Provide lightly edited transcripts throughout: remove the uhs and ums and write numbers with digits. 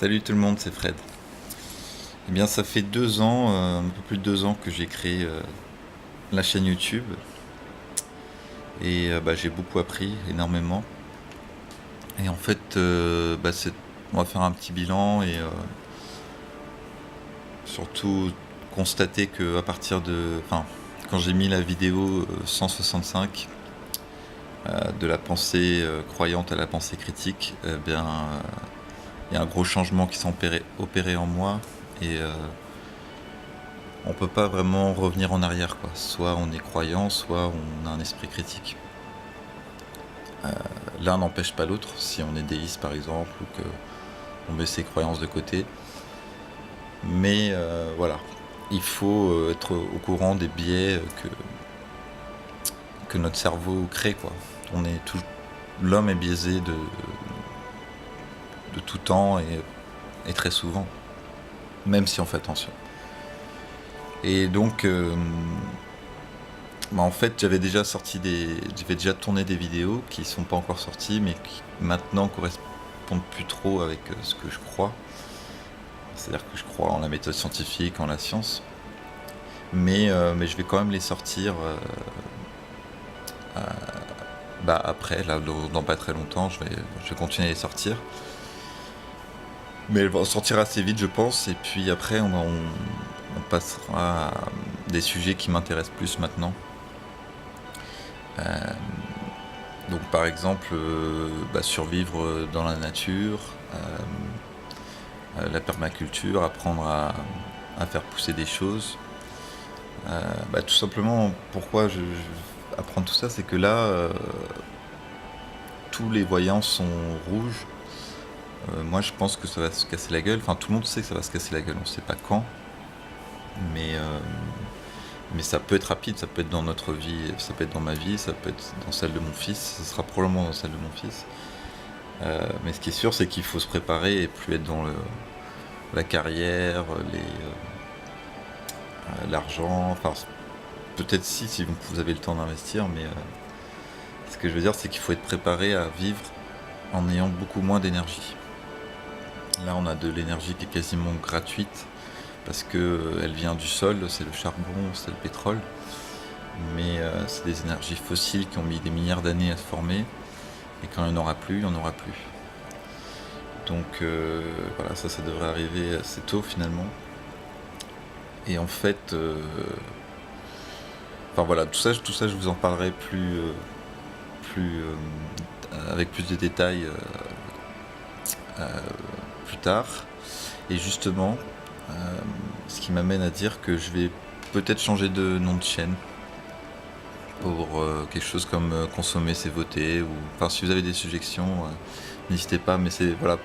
Salut tout le monde, c'est Fred. Eh bien, ça fait 2 ans, un peu plus de 2 ans que j'ai créé la chaîne YouTube et j'ai beaucoup appris, énormément. Et en fait, on va faire un petit bilan et surtout constater que à partir quand j'ai mis la vidéo 165 de la pensée croyante à la pensée critique, il y a un gros changement qui s'est opéré en moi et on peut pas vraiment revenir en arrière, quoi. Soit on est croyant, soit on a un esprit critique. L'un n'empêche pas l'autre, si on est déiste par exemple, ou que on met ses croyances de côté. Mais voilà, il faut être au courant des biais que notre cerveau crée, quoi. L'homme est biaisé de tout temps et très souvent, même si on fait attention. Et donc, en fait, j'avais déjà tourné des vidéos qui sont pas encore sorties, mais qui maintenant correspondent plus trop avec ce que je crois. C'est-à-dire que je crois en la méthode scientifique, en la science, mais je vais quand même les sortir après, là, dans pas très longtemps, je vais continuer à les sortir. Mais elles vont sortir assez vite, je pense, et puis après, on passera à des sujets qui m'intéressent plus maintenant. Donc par exemple, survivre dans la nature, la permaculture, apprendre à faire pousser des choses. Tout simplement, pourquoi je apprendre tout ça, c'est que là, tous les voyants sont rouges. Moi, je pense que ça va se casser la gueule. Enfin, tout le monde sait que ça va se casser la gueule. On ne sait pas quand, mais ça peut être rapide. Ça peut être dans notre vie, ça peut être dans ma vie, ça peut être dans celle de mon fils. Ça sera probablement dans celle de mon fils. Mais ce qui est sûr, c'est qu'il faut se préparer et plus être dans la carrière, l'argent. Enfin, peut-être si vous avez le temps d'investir, mais ce que je veux dire, c'est qu'il faut être préparé à vivre en ayant beaucoup moins d'énergie. Là, on a de l'énergie qui est quasiment gratuite parce que elle vient du sol, c'est le charbon, c'est le pétrole, mais c'est des énergies fossiles qui ont mis des milliards d'années à se former, et quand il n'y en aura plus, il n'y en aura plus. Donc voilà, ça devrait arriver assez tôt finalement. Et en fait, tout ça, je vous en parlerai avec plus de détails plus tard. Et justement, ce qui m'amène à dire que je vais peut-être changer de nom de chaîne pour quelque chose comme consommer c'est voter, ou enfin si vous avez des suggestions, n'hésitez pas, mais c'est voilà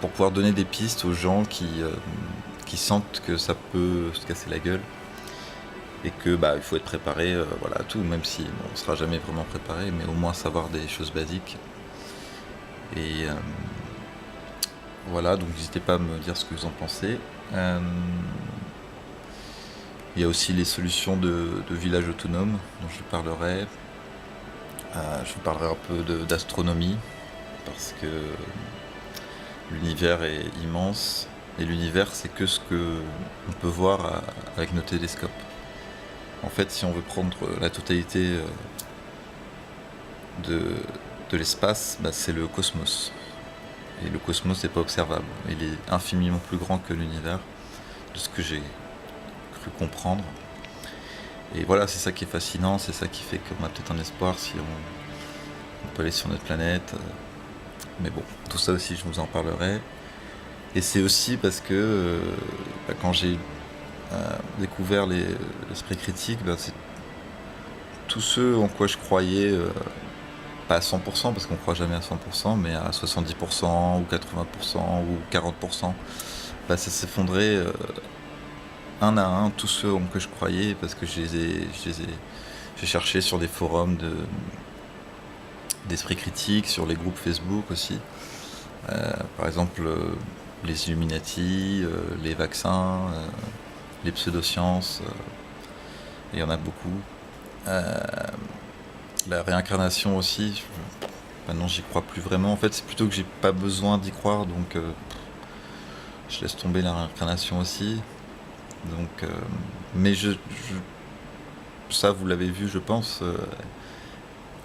pour pouvoir donner des pistes aux gens qui sentent que ça peut se casser la gueule et que il faut être préparé à tout, même si on sera jamais vraiment préparé, mais au moins savoir des choses basiques. Et voilà, donc n'hésitez pas à me dire ce que vous en pensez. Il y a aussi les solutions de villages autonomes dont je parlerai. Je vous parlerai un peu d'astronomie, parce que l'univers est immense, et l'univers, c'est que ce qu'on peut voir avec nos télescopes. En fait, si on veut prendre la totalité de l'espace, c'est le cosmos. Et le cosmos n'est pas observable. Il est infiniment plus grand que l'univers, de ce que j'ai cru comprendre. Et voilà, c'est ça qui est fascinant, c'est ça qui fait qu'on a peut-être un espoir si on peut aller sur notre planète. Mais bon, tout ça aussi, je vous en parlerai. Et c'est aussi parce que quand j'ai découvert l'esprit critique, c'est tous ceux en quoi je croyais, pas à 100%, parce qu'on croit jamais à 100%, mais à 70% ou 80% ou 40%, ça s'effondrait un à un, tous ceux en que je croyais, parce que j'ai cherché sur des forums d'esprit critique, sur les groupes Facebook aussi. Par exemple, les Illuminati, les vaccins, les pseudosciences, il y en a beaucoup. La réincarnation aussi, Maintenant, j'y crois plus vraiment. En fait, c'est plutôt que j'ai pas besoin d'y croire, donc je laisse tomber la réincarnation aussi. Donc, mais ça, vous l'avez vu, je pense.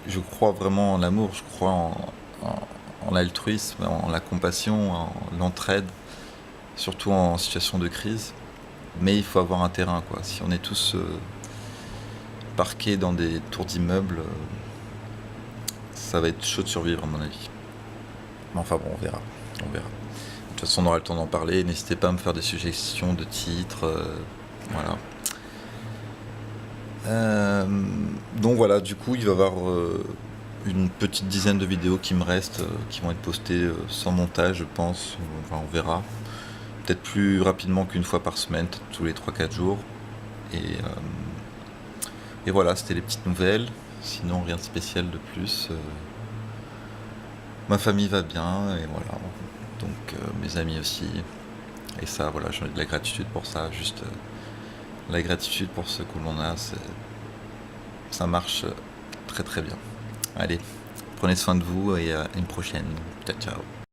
Je crois vraiment en l'amour, je crois en l'altruisme, en la compassion, en l'entraide, surtout en situation de crise. Mais il faut avoir un terrain, quoi. Si on est tous parqués dans des tours d'immeubles, ça va être chaud de survivre, à mon avis. Mais enfin bon, on verra. On verra. De toute façon, on aura le temps d'en parler. N'hésitez pas à me faire des suggestions de titres. Voilà. Donc voilà, du coup, il va y avoir une petite dizaine de vidéos qui me restent, qui vont être postées sans montage, je pense. Enfin, on verra. Peut-être plus rapidement qu'une fois par semaine, peut-être tous les 3-4 jours. Et voilà, c'était les petites nouvelles. Sinon, rien de spécial de plus. Ma famille va bien, et voilà. Donc, mes amis aussi. Et ça, voilà, j'en ai de la gratitude pour ça. Juste la gratitude pour ce que l'on a, ça marche très très bien. Allez, prenez soin de vous et à une prochaine. Ciao, ciao.